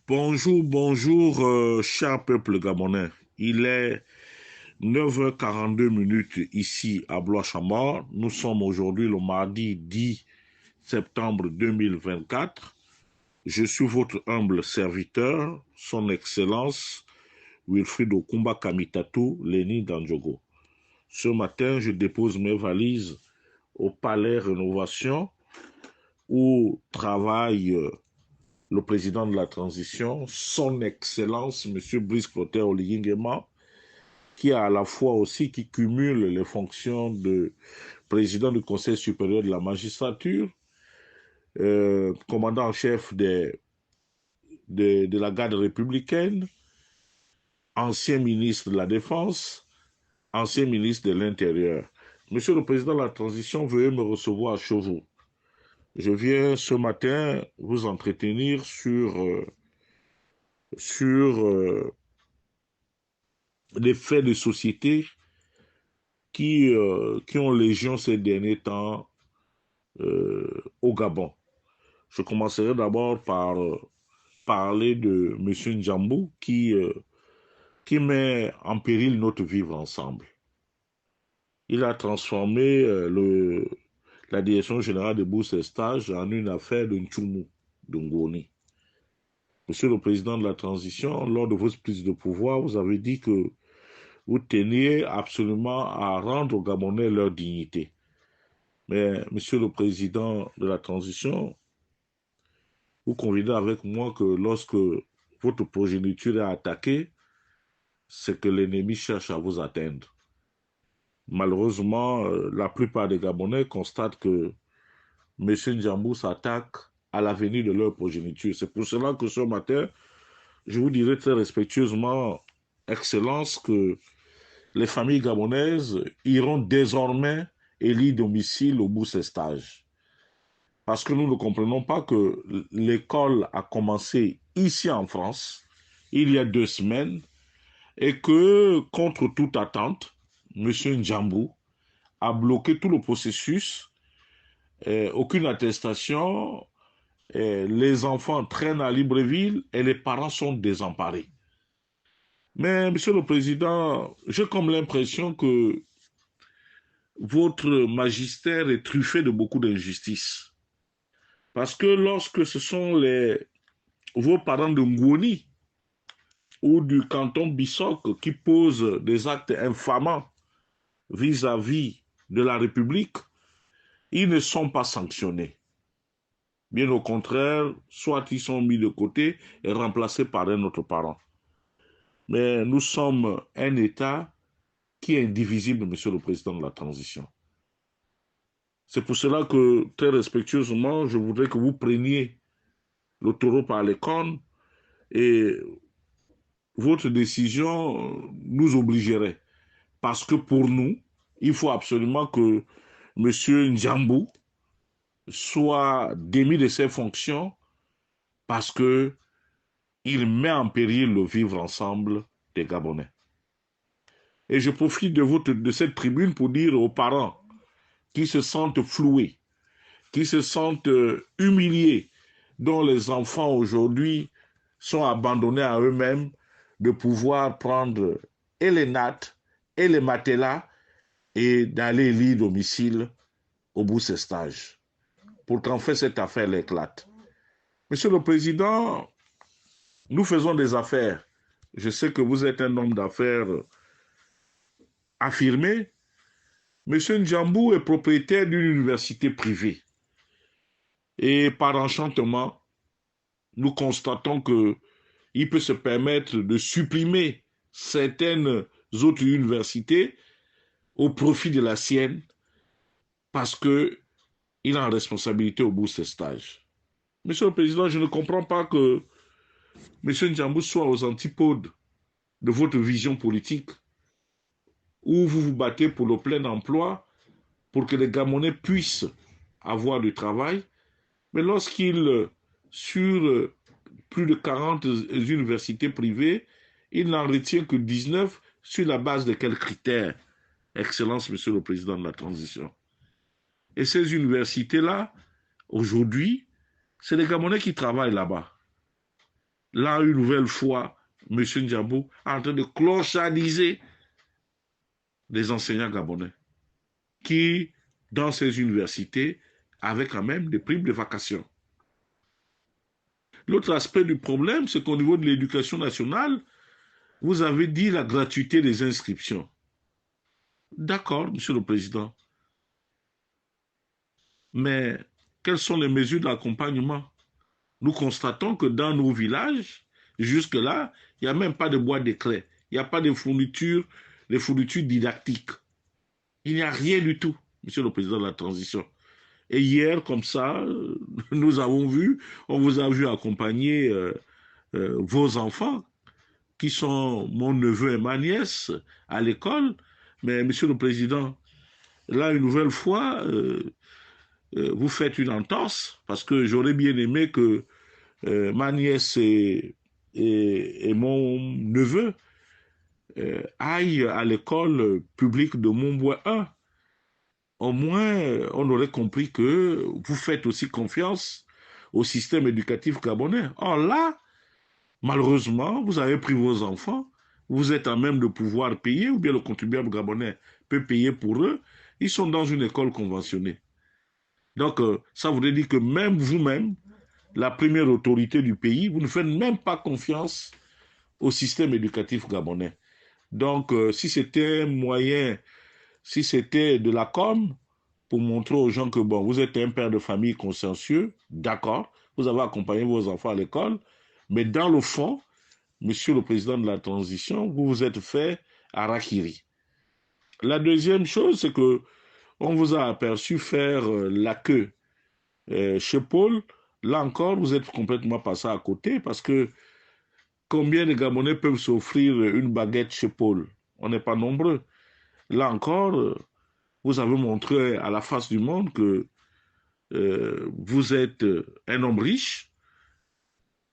Bonjour, bonjour, cher peuple gabonais. Il est 9h42 minutes ici à Blois-Chamor. Nous sommes aujourd'hui le mardi 10 septembre 2024. Je suis votre humble serviteur, son Excellence Wilfried Okumba Kamitatu Leni Dandjogo. Ce matin, je dépose mes valises au Palais Rénovation où travaille le président de la transition, son Excellence, M. Brice Clotaire Oligui Nguema, qui a à la fois aussi, qui cumule les fonctions de président du Conseil supérieur de la magistrature, commandant en chef de la garde républicaine, ancien ministre de la Défense, ancien ministre de l'Intérieur. Monsieur le Président de la Transition, veuillez me recevoir à Chauveau. Je viens ce matin vous entretenir sur des faits de société qui ont légion ces derniers temps au Gabon. Je commencerai d'abord par parler de M. Njambou qui met en péril notre vivre ensemble. Il a transformé la direction générale de bourse et stage en une affaire de Ntchoumou, de Ngoni. Monsieur le Président de la Transition, lors de votre prise de pouvoir, vous avez dit que vous teniez absolument à rendre aux Gabonais leur dignité. Mais, Monsieur le Président de la Transition, vous conviendrez avec moi que lorsque votre progéniture est attaquée, c'est que l'ennemi cherche à vous atteindre. Malheureusement, la plupart des Gabonais constatent que M. Njambou s'attaque à l'avenir de leur progéniture. C'est pour cela que ce matin, je vous dirai très respectueusement, Excellence, que les familles gabonaises iront désormais élire domicile au bout de ces stages. Parce que nous ne comprenons pas que l'école a commencé ici en France, il y a 2 semaines, et que, contre toute attente, M. Njambou a bloqué tout le processus, aucune attestation, les enfants traînent à Libreville et les parents sont désemparés. Mais, Monsieur le Président, j'ai comme l'impression que votre magistère est truffé de beaucoup d'injustices. Parce que lorsque ce sont vos parents de Ngoni ou du canton Bissok qui posent des actes infamants vis-à-vis de la République, ils ne sont pas sanctionnés. Bien au contraire, soit ils sont mis de côté et remplacés par un autre parent. Mais nous sommes un État qui est indivisible, Monsieur le Président de la Transition. C'est pour cela que, très respectueusement, je voudrais que vous preniez le taureau par les cornes et votre décision nous obligerait. Parce que pour nous, il faut absolument que M. Njambou soit démis de ses fonctions parce qu'il met en péril le vivre ensemble des Gabonais. Et je profite de cette tribune pour dire aux parents qui se sentent floués, qui se sentent humiliés, dont les enfants aujourd'hui sont abandonnés à eux-mêmes, de pouvoir prendre et les nattes et les matelas et d'aller lire domicile au bout de ces stages, pour qu'en fait cette affaire éclate. Monsieur le Président, nous faisons des affaires. Je sais que vous êtes un homme d'affaires affirmé. Monsieur Njambou est propriétaire d'une université privée. Et par enchantement, nous constatons qu'il peut se permettre de supprimer certaines autres universités au profit de la sienne parce qu'il a en responsabilité au bout de ses stages. Monsieur le Président, je ne comprends pas que M. Njambou soit aux antipodes de votre vision politique où vous vous battez pour le plein emploi, pour que les Gabonais puissent avoir du travail, mais lorsqu'il, sur plus de 40 universités privées, il n'en retient que 19 sur la base de quels critères, Excellence, Monsieur le Président de la Transition. Et ces universités-là, aujourd'hui, c'est les Gabonais qui travaillent là-bas. là, une nouvelle fois, M. Ndiabou est en train de clochardiser les enseignants gabonais qui, dans ces universités, avaient quand même des primes de vacation. L'autre aspect du problème, c'est qu'au niveau de l'éducation nationale, vous avez dit la gratuité des inscriptions. D'accord, Monsieur le Président, mais quelles sont les mesures d'accompagnement? Nous constatons que dans nos villages, jusque-là, il n'y a même pas de boîte d'éclair, il n'y a pas de fournitures, didactiques. Il n'y a rien du tout, Monsieur le Président de la Transition. Et hier, comme ça, nous avons vu, on vous a vu accompagner vos enfants, qui sont mon neveu et ma nièce, à l'école. Mais, Monsieur le Président, là, une nouvelle fois, vous faites une entorse, parce que j'aurais bien aimé que ma nièce et mon neveu aillent à l'école publique de Montbois 1. Au moins, on aurait compris que vous faites aussi confiance au système éducatif gabonais. Or là, malheureusement, vous avez pris vos enfants, vous êtes à même de pouvoir payer, ou bien le contribuable gabonais peut payer pour eux, ils sont dans une école conventionnée. Donc, ça voudrait dire que même vous-même, la première autorité du pays, vous ne faites même pas confiance au système éducatif gabonais. Donc, si c'était un moyen, si c'était de la com, pour montrer aux gens que, bon, vous êtes un père de famille consciencieux, d'accord, vous avez accompagné vos enfants à l'école, mais dans le fond, Monsieur le Président de la Transition, vous vous êtes fait harakiri. La deuxième chose, c'est que on vous a aperçu faire la queue chez Paul. Là encore, vous êtes complètement passé à côté parce que combien de Gabonais peuvent s'offrir une baguette chez Paul? On n'est pas nombreux. Là encore, vous avez montré à la face du monde que vous êtes un homme riche,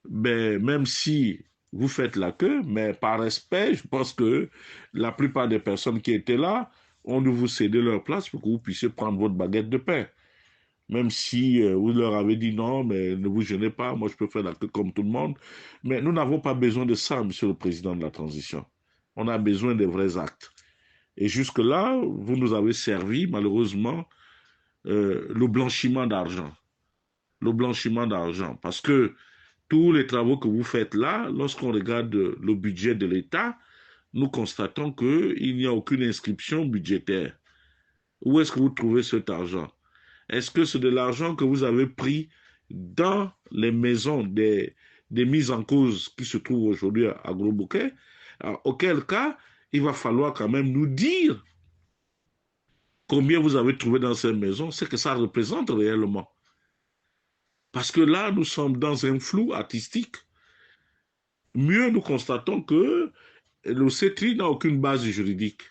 mais même si vous faites la queue, mais par respect, je pense que la plupart des personnes qui étaient là ont dû vous céder leur place pour que vous puissiez prendre votre baguette de pain. Même si vous leur avez dit non, mais ne vous gênez pas, moi je peux faire la queue comme tout le monde. Mais nous n'avons pas besoin de ça, Monsieur le Président de la Transition. On a besoin des vrais actes. Et jusque-là, vous nous avez servi, malheureusement, le blanchiment d'argent. Le blanchiment d'argent. Parce que tous les travaux que vous faites là, lorsqu'on regarde le budget de l'État, nous constatons qu'il n'y a aucune inscription budgétaire. Où est-ce que vous trouvez cet argent? Est-ce que c'est de l'argent que vous avez pris dans les maisons des mises en cause qui se trouvent aujourd'hui à Gros-Bouquet? Auquel cas, il va falloir quand même nous dire combien vous avez trouvé dans ces maisons, ce que ça représente réellement. Parce que là, nous sommes dans un flou artistique. Mieux, nous constatons que le CETRI n'a aucune base juridique.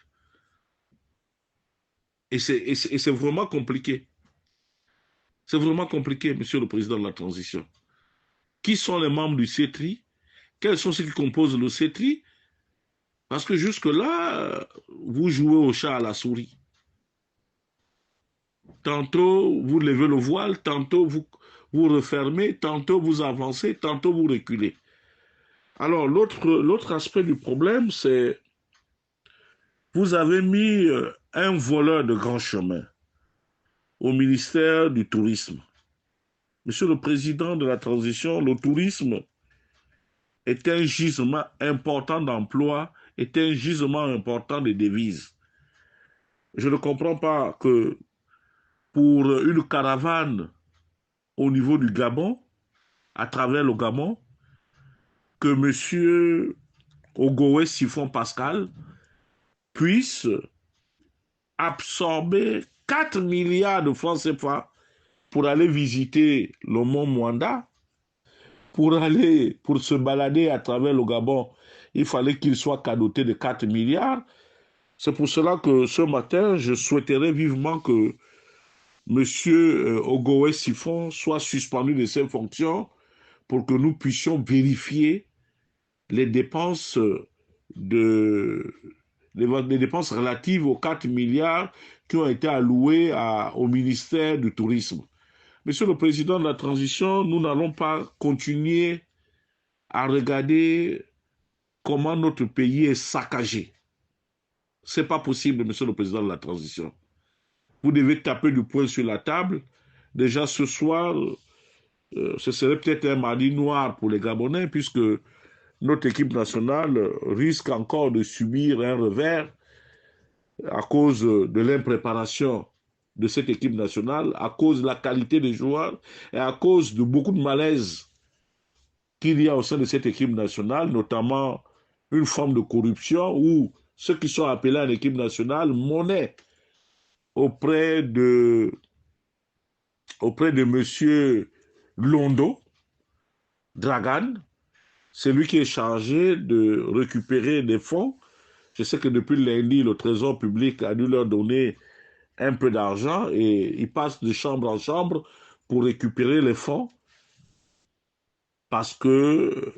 Et c'est vraiment compliqué. C'est vraiment compliqué, Monsieur le Président de la Transition. Qui sont les membres du CETRI? Quels sont ceux qui composent le CETRI? Parce que jusque-là, vous jouez au chat à la souris. Tantôt, vous levez le voile, tantôt, vous refermez, tantôt, vous avancez, tantôt, vous reculez. Alors, l'autre aspect du problème, c'est vous avez mis un voleur de grand chemin au ministère du Tourisme. Monsieur le Président de la Transition, le tourisme est un gisement important d'emploi, est un gisement important de devises. Je ne comprends pas que pour une caravane au niveau du Gabon, à travers le Gabon, que M. Ogowe Siphon Pascal puisse absorber 4 milliards de francs CFA pour aller visiter le mont Mwanda, pour se balader à travers le Gabon, il fallait qu'il soit cadoté de 4 milliards. C'est pour cela que ce matin, je souhaiterais vivement que M. Ogowe Siphon soit suspendu de ses fonctions pour que nous puissions vérifier les dépenses les dépenses relatives aux 4 milliards qui ont été alloués au ministère du Tourisme. Monsieur le Président de la Transition, nous n'allons pas continuer à regarder comment notre pays est saccagé. Ce n'est pas possible, monsieur le président de la transition. Vous devez taper du poing sur la table. Déjà ce soir, ce serait peut-être un mardi noir pour les Gabonais, puisque notre équipe nationale risque encore de subir un revers à cause de l'impréparation de cette équipe nationale, à cause de la qualité des joueurs et à cause de beaucoup de malaise qu'il y a au sein de cette équipe nationale, notamment une forme de corruption où ceux qui sont appelés à l'équipe nationale monnaient auprès de, auprès de M. Londo Dragan, c'est lui qui est chargé de récupérer des fonds. Je sais que depuis lundi, le Trésor public a dû leur donner un peu d'argent et ils passent de chambre en chambre pour récupérer les fonds parce que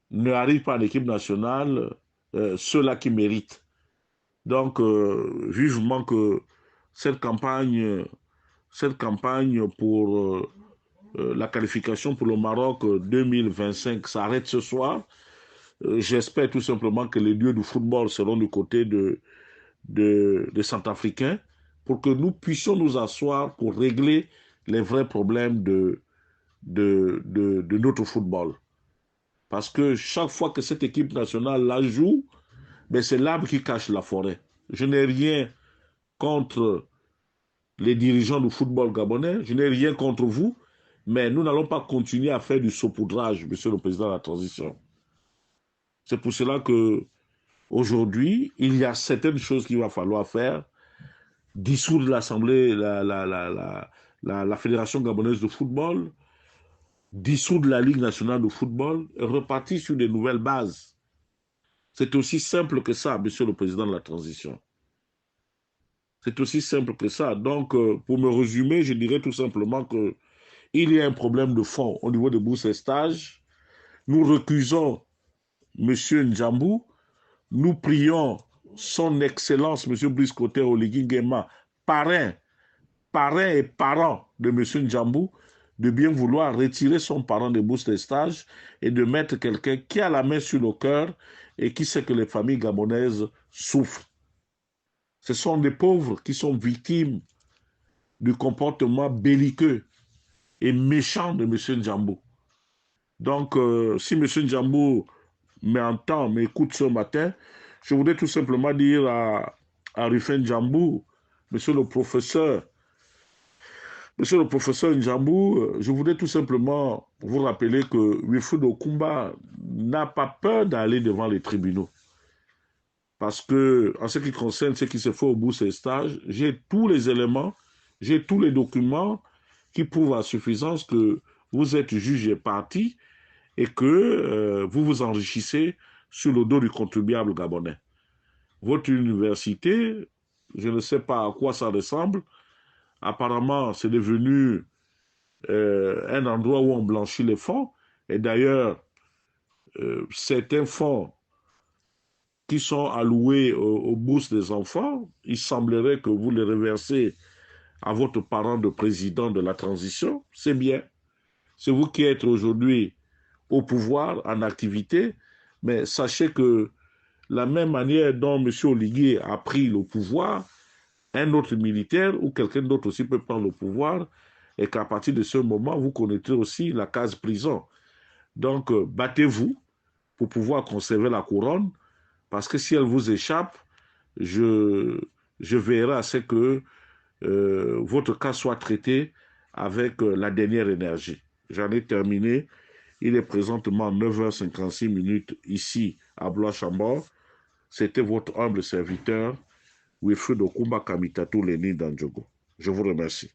ne arrive pas à l'équipe nationale ceux-là qui méritent. Donc, vivement que cette campagne, cette campagne pour la qualification pour le Maroc 2025 s'arrête ce soir. J'espère tout simplement que les dieux du football seront du côté des Centrafricains pour que nous puissions nous asseoir pour régler les vrais problèmes de notre football. Parce que chaque fois que cette équipe nationale la joue, ben c'est l'arbre qui cache la forêt. Je n'ai rien contre les dirigeants du football gabonais, je n'ai rien contre vous, mais nous n'allons pas continuer à faire du saupoudrage, monsieur le président de la transition. C'est pour cela que aujourd'hui, il y a certaines choses qu'il va falloir faire. Dissoudre l'Assemblée, la Fédération gabonaise de football, dissoudre la Ligue nationale de football et repartir sur des nouvelles bases. C'est aussi simple que ça, monsieur le président de la transition. C'est aussi simple que ça. Donc, pour me résumer, je dirais tout simplement que il y a un problème de fond au niveau des bourses et stages. Nous recusons M. Njambou. Nous prions son Excellence, M. Brice Koté Oligui Nguema, parrain et parent de M. Njambou, de bien vouloir retirer son parent des bourses de stage et de mettre quelqu'un qui a la main sur le cœur et qui sait que les familles gabonaises souffrent. Ce sont des pauvres qui sont victimes du comportement belliqueux et méchant de M. Njambou. Donc, si M. Njambou m'entend, m'écoute ce matin, je voudrais tout simplement dire à Rufin Njambou, Monsieur le professeur Njambou, je voudrais tout simplement vous rappeler que Wilfried Okumba n'a pas peur d'aller devant les tribunaux. Parce que, en ce qui concerne ce qui se fait au bout de ces stages, j'ai tous les éléments, j'ai tous les documents qui prouvent à suffisance que vous êtes juge et partie et que vous vous enrichissez sur le dos du contribuable gabonais. Votre université, je ne sais pas à quoi ça ressemble. Apparemment, c'est devenu un endroit où on blanchit les fonds. Et d'ailleurs, certains fonds qui sont alloués aux bourses des enfants, il semblerait que vous les reversez à votre parent de président de la transition. C'est bien. C'est vous qui êtes aujourd'hui au pouvoir, en activité, mais sachez que la même manière dont M. Oligui a pris le pouvoir, un autre militaire ou quelqu'un d'autre aussi peut prendre le pouvoir et qu'à partir de ce moment, vous connaîtrez aussi la case prison. Donc, battez-vous pour pouvoir conserver la couronne parce que si elle vous échappe, je veillerai à ce que votre cas soit traité avec la dernière énergie. J'en ai terminé. Il est présentement 9h56 ici à Blois-Chambord. C'était votre humble serviteur, Wilfried Okumba Kamitatou Leni Dandjogo. Je vous remercie.